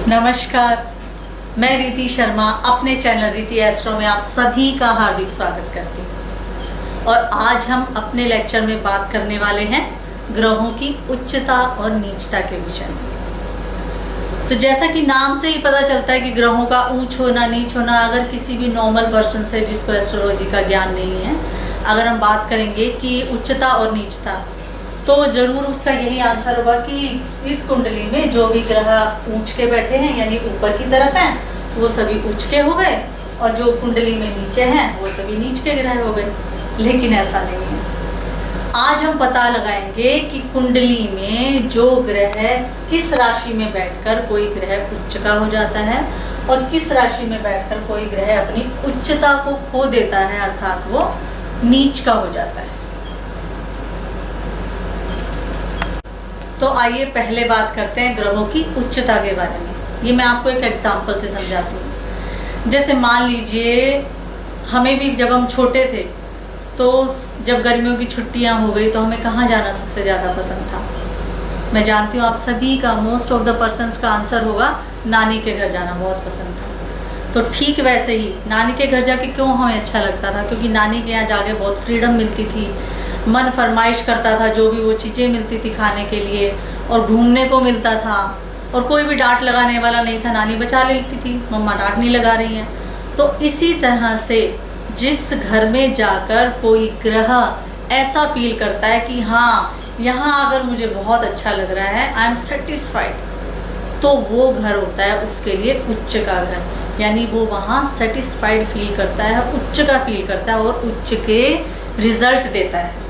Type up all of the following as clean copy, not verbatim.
नमस्कार, मैं रीति शर्मा अपने चैनल रीति एस्ट्रो में आप सभी का हार्दिक स्वागत करती हूँ। और आज हम अपने लेक्चर में बात करने वाले हैं ग्रहों की उच्चता और नीचता के विषय में। तो जैसा कि नाम से ही पता चलता है कि ग्रहों का ऊंच होना नीच होना, अगर किसी भी नॉर्मल पर्सन से जिसको एस्ट्रोलॉजी का ज्ञान नहीं है, अगर हम बात करेंगे कि उच्चता और नीचता, तो ज़रूर उसका यही आंसर होगा कि इस कुंडली में जो भी ग्रह ऊंच के बैठे हैं यानी ऊपर की तरफ हैं वो सभी ऊंच के हो गए, और जो कुंडली में नीचे हैं वो सभी नीच के ग्रह हो गए। लेकिन ऐसा नहीं है। आज हम पता लगाएंगे कि कुंडली में जो ग्रह किस राशि में बैठकर कोई ग्रह उच्च का हो जाता है और किस राशि में बैठकर कोई ग्रह अपनी उच्चता को खो देता है, अर्थात वो नीच का हो जाता है। तो आइए पहले बात करते हैं ग्रहों की उच्चता के बारे में। ये मैं आपको एक एग्जांपल से समझाती हूँ। जैसे मान लीजिए हमें भी जब हम छोटे थे तो जब गर्मियों की छुट्टियाँ हो गई तो हमें कहाँ जाना सबसे ज़्यादा पसंद था। मैं जानती हूँ आप सभी का, मोस्ट ऑफ द पर्सन्स का आंसर होगा नानी के घर जाना बहुत पसंद था। तो ठीक वैसे ही नानी के घर जाके क्यों हमें अच्छा लगता था, क्योंकि नानी के यहाँ जाके बहुत फ्रीडम मिलती थी, मन फरमाइश करता था, जो भी वो चीज़ें मिलती थी खाने के लिए, और घूमने को मिलता था, और कोई भी डांट लगाने वाला नहीं था, नानी बचा लेती थी, मम्मा डांट नहीं लगा रही हैं। तो इसी तरह से जिस घर में जाकर कोई ग्रह ऐसा फील करता है कि हाँ यहाँ अगर मुझे बहुत अच्छा लग रहा है, आई एम सेटिस्फाइड, तो वो घर होता है उसके लिए उच्च का घर। यानी वो वहाँ सेटिस्फाइड फील करता है, उच्च का फील करता है और उच्च के रिजल्ट देता है।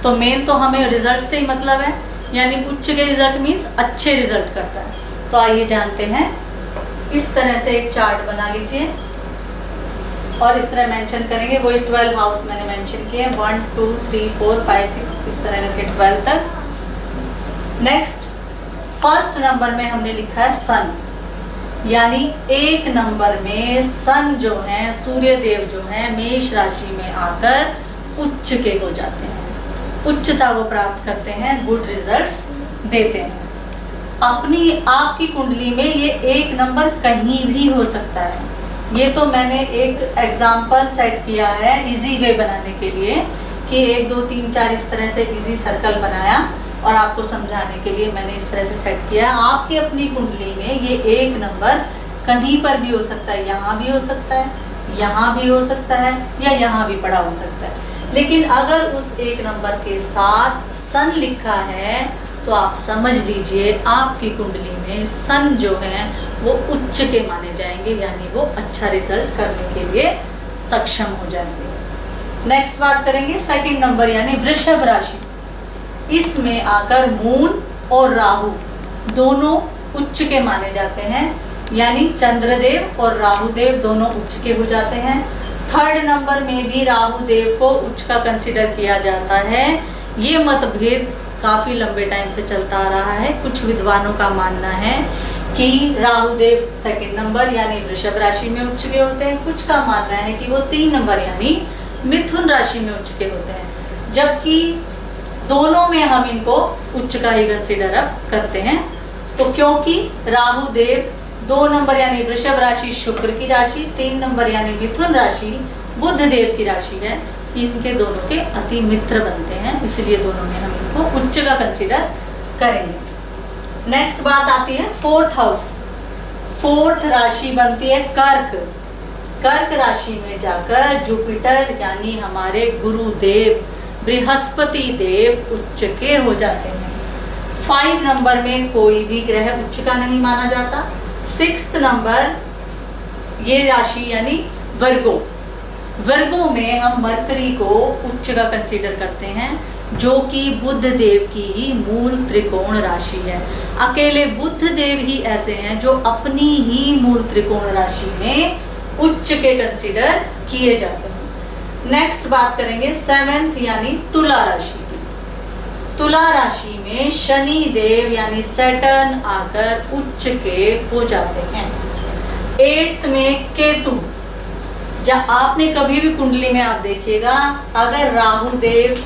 तो मेन तो हमें रिजल्ट से ही मतलब है, यानी उच्च के रिजल्ट मीन्स अच्छे रिजल्ट करता है। तो आइए जानते हैं। इस तरह से एक चार्ट बना लीजिए और इस तरह मेंशन करेंगे। वही 12 हाउस मैंने मेंशन किए, 1 2 3 4 5 6 इस तरह करके 12 तक। नेक्स्ट फर्स्ट नंबर में हमने लिखा है सन, यानी एक नंबर में सन जो है, सूर्य देव जो है, मेष राशि में आकर उच्च के हो जाते हैं, उच्चता को प्राप्त करते हैं, गुड रिजल्ट्स देते हैं। अपनी आपकी कुंडली में ये एक नंबर कहीं भी हो सकता है। ये तो मैंने एक एग्जाम्पल सेट किया है इजी वे बनाने के लिए कि 1 2 3 4 इस तरह से इजी सर्कल बनाया और आपको समझाने के लिए मैंने इस तरह से सेट किया। आपकी अपनी कुंडली में ये एक नंबर कहीं पर भी हो सकता है, यहाँ भी हो सकता है, यहाँ भी हो सकता है, या यहाँ भी पड़ा हो सकता है। लेकिन अगर उस एक नंबर के साथ सन लिखा है तो आप समझ लीजिए आपकी कुंडली में सन जो है वो उच्च के माने जाएंगे, यानी वो अच्छा रिजल्ट करने के लिए सक्षम हो जाएंगे। नेक्स्ट बात करेंगे सेकंड नंबर यानी वृषभ राशि। इसमें आकर मून और राहु दोनों उच्च के माने जाते हैं, यानी चंद्रदेव और राहुदेव दोनों उच्च के हो जाते हैं। थर्ड नंबर में भी राहु देव को उच्च का कंसिडर किया जाता है। ये मतभेद काफ़ी लंबे टाइम से चलता आ रहा है। कुछ विद्वानों का मानना है कि राहु देव सेकंड नंबर यानी वृषभ राशि में उच्च के होते हैं, कुछ का मानना है कि वो 3 नंबर यानी मिथुन राशि में उच्च के होते हैं, जबकि दोनों में हम इनको उच्च का ही कंसिडर अब करते हैं। तो क्योंकि राहु देव 2 नंबर यानी वृषभ राशि शुक्र की राशि, 3 नंबर यानी मिथुन राशि बुध देव की राशि है, इनके दोनों के अति मित्र बनते हैं, इसलिए दोनों में हम इनको उच्च का कंसिडर करेंगे। नेक्स्ट बात आती है फोर्थ हाउस। फोर्थ राशि बनती है कर्क। कर्क राशि में जाकर जुपिटर यानी हमारे गुरुदेव बृहस्पति देव उच्च के हो जाते हैं। 5 नंबर में कोई भी ग्रह उच्च का नहीं माना जाता। 6th नंबर ये राशि यानी वर्गो। वर्गो में हम मरकरी को उच्च का कंसीडर करते हैं, जो कि बुध देव की ही मूल त्रिकोण राशि है। अकेले बुध देव ही ऐसे हैं जो अपनी ही मूल त्रिकोण राशि में उच्च के कंसीडर किए जाते हैं। नेक्स्ट बात करेंगे 7th यानी तुला राशि की। तुला राशि में शनि देव यानी सैटर्न आकर उच्च के हो जाते हैं। 8th में केतु। जब आपने कभी भी कुंडली में आप देखिएगा, अगर राहु देव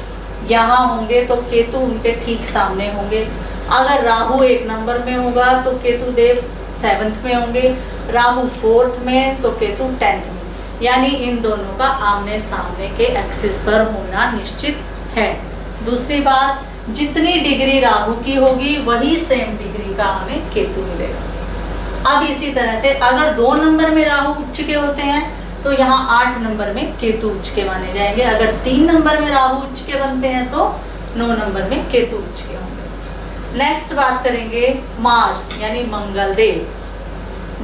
यहाँ होंगे तो केतु उनके ठीक सामने होंगे। अगर राहु 1 नंबर में होगा तो केतु देव 7th में होंगे, राहु 4th में तो केतु 10th में, यानी इन दोनों का आमने सामने के एक्सिस पर होना निश्चित है। दूसरी बात, जितनी डिग्री राहु की होगी वही सेम डिग्री का हमें केतु मिलेगा। अब इसी तरह से अगर 2 नंबर में राहु उच्च के होते हैं तो यहाँ 8 नंबर में केतु उच्च के माने जाएंगे। अगर 3 नंबर में राहु उच्च के बनते हैं तो 9 नंबर में केतु उच्च के होंगे। नेक्स्ट बात करेंगे मार्स यानी मंगल देव,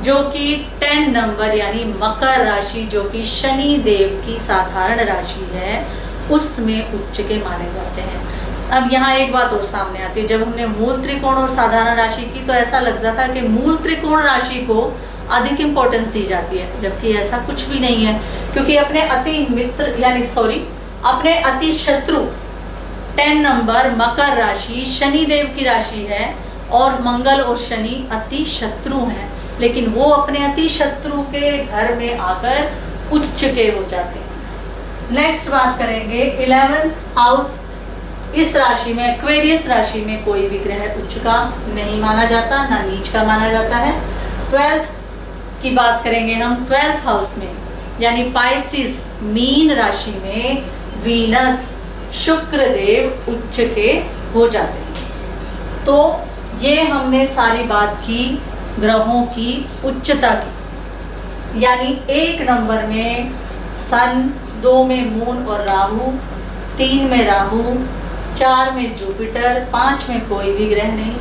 जो कि 10 नंबर यानी मकर राशि, जो कि शनि देव की साधारण राशि है, उसमें उच्च के माने जाते हैं। अब यहाँ एक बात और सामने आती है, जब हमने मूल त्रिकोण और साधारण राशि की तो ऐसा लगता था कि मूल त्रिकोण राशि को अधिक इम्पोर्टेंस दी जाती है, जबकि ऐसा कुछ भी नहीं है, क्योंकि अपने अपने अति शत्रु 10 नंबर मकर राशि शनि देव की राशि है और मंगल और शनि अति शत्रु हैं, लेकिन वो अपने अति शत्रु के घर में आकर उच्च के हो जाते हैं। नेक्स्ट बात करेंगे 11th हाउस। इस राशि में एक्वेरियस राशि में कोई भी ग्रह उच्च का नहीं माना जाता, ना नीच का माना जाता है। 12th की बात करेंगे हम 12th हाउस में, यानी पाइसिस मीन राशि में वीनस शुक्र देव उच्च के हो जाते हैं। तो ये हमने सारी बात की ग्रहों की उच्चता की, यानी 1 नंबर में सन, 2 में मून और राहु, 3 में राहु, 4 में जुपिटर, 5 में कोई भी ग्रह नहीं,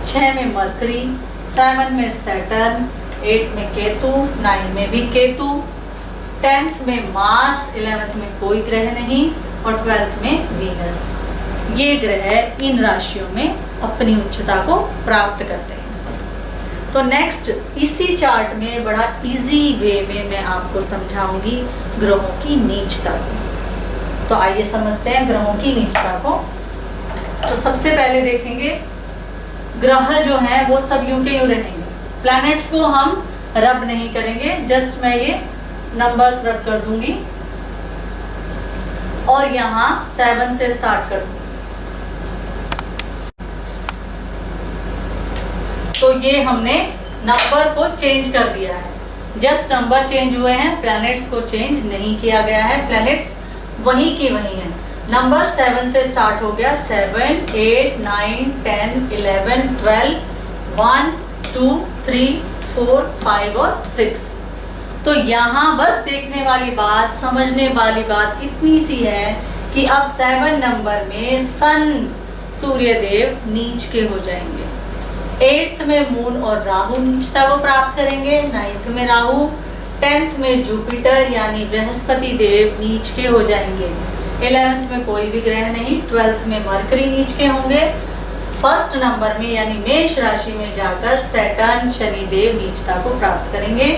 6 में मरकरी, 7 में सैटर्न, 8 में केतु, 9 में भी केतु, 10th में मार्स, 11th में कोई ग्रह नहीं और 12th में वीनस। ये ग्रह इन राशियों में अपनी उच्चता को प्राप्त करते हैं। तो नेक्स्ट इसी चार्ट में बड़ा इजी वे में मैं आपको समझाऊंगी ग्रहों की नीचता को। तो आइए समझते हैं ग्रहों की नीचता को। तो सबसे पहले देखेंगे ग्रह जो हैं वो सब यूं के यूं रहेंगे। प्लैनेट्स को हम रब नहीं करेंगे, जस्ट मैं ये नंबर्स रब कर दूंगी और यहाँ 7 से स्टार्ट कर दूंगी। तो ये हमने नंबर को चेंज कर दिया है, जस्ट नंबर चेंज हुए हैं, प्लैनेट्स को चेंज नहीं किया गया है, प्लैनेट्स वही की वही हैं। नंबर 7 से स्टार्ट हो गया, 7, 8, 9, 10, 11, 12, 1, 2, 3, 4, 5 और 6। तो यहाँ बस देखने वाली बात, समझने वाली बात इतनी सी है कि अब 7 नंबर में सन सूर्यदेव नीच के हो जाएंगे, 8th में मून और राहु नीचता को प्राप्त करेंगे, 9th में राहु, 10th में जुपिटर यानी बृहस्पति देव नीच के हो जाएंगे, 11th में कोई भी ग्रह नहीं, 12th में मरकरी नीच के होंगे, 1st नंबर में यानी मेष राशि में जाकर सैटर्न शनि देव नीचता को प्राप्त करेंगे,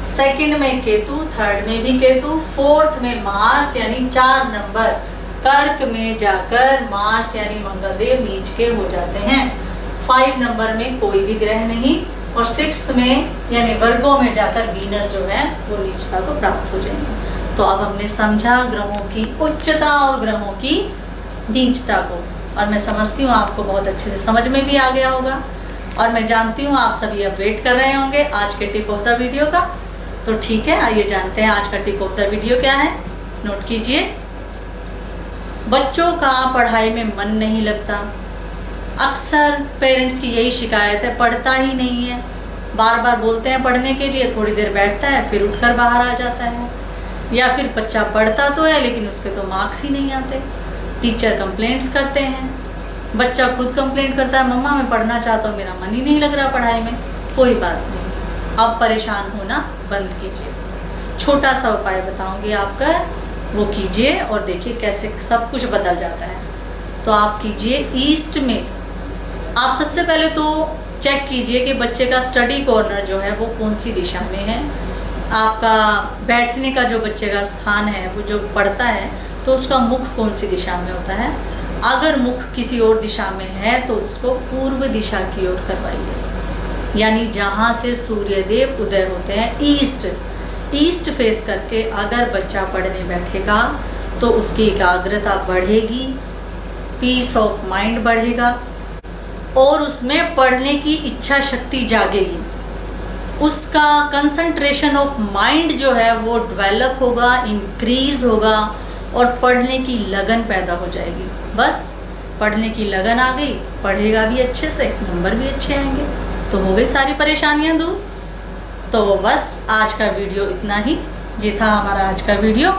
2nd में केतु, 3rd में भी केतु, 4th में मार्स यानी 4 नंबर कर्क में जाकर मार्स यानी मंगल देव नीच के हो जाते हैं, 5 नंबर में कोई भी ग्रह नहीं और 6th में यानी वर्गों में जाकर वीनस जो है वो नीचता को प्राप्त हो जाएंगे। तो अब हमने समझा ग्रहों की उच्चता और ग्रहों की नीचता को, और मैं समझती हूँ आपको बहुत अच्छे से समझ में भी आ गया होगा, और मैं जानती हूँ आप सभी अब वेट कर रहे होंगे आज के टिप ऑफ द वीडियो का। तो ठीक है, आइए जानते हैं आज का टिप ऑफ द वीडियो क्या है। नोट कीजिए, बच्चों का पढ़ाई में मन नहीं लगता। अक्सर पेरेंट्स की यही शिकायत है, पढ़ता ही नहीं है, बार बार बोलते हैं पढ़ने के लिए, थोड़ी देर बैठता है फिर उठकर बाहर आ जाता है, या फिर बच्चा पढ़ता तो है लेकिन उसके तो मार्क्स ही नहीं आते। टीचर कंप्लेंट्स करते हैं, बच्चा खुद कंप्लेंट करता है, मम्मा मैं पढ़ना चाहता हूँ, मेरा मन ही नहीं लग रहा पढ़ाई में। कोई बात नहीं, अब परेशान होना बंद कीजिए। छोटा सा उपाय बताऊंगी आपका, वो कीजिए और देखिए कैसे सब कुछ बदल जाता है। तो आप कीजिए, ईस्ट में आप सबसे पहले तो चेक कीजिए कि बच्चे का स्टडी कॉर्नर जो है वो कौन सी दिशा में है। आपका बैठने का जो बच्चे का स्थान है, वो जो पढ़ता है तो उसका मुख कौन सी दिशा में होता है। अगर मुख किसी और दिशा में है तो उसको पूर्व दिशा की ओर करवाइए, यानी जहाँ से सूर्यदेव उदय होते हैं, ईस्ट फेस करके अगर बच्चा पढ़ने बैठेगा तो उसकी एकाग्रता बढ़ेगी, पीस ऑफ माइंड बढ़ेगा और उसमें पढ़ने की इच्छा शक्ति जागेगी। उसका कंसंट्रेशन ऑफ माइंड जो है वो डेवलप होगा, इंक्रीज होगा और पढ़ने की लगन पैदा हो जाएगी। बस पढ़ने की लगन आ गई, पढ़ेगा भी अच्छे से, नंबर भी अच्छे आएंगे, तो हो गई सारी परेशानियां दूर। तो बस आज का वीडियो इतना ही, ये था हमारा आज का वीडियो।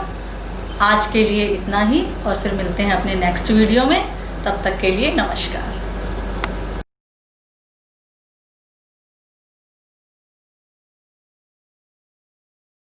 आज के लिए इतना ही और फिर मिलते हैं अपने नेक्स्ट वीडियो में। तब तक के लिए नमस्कार।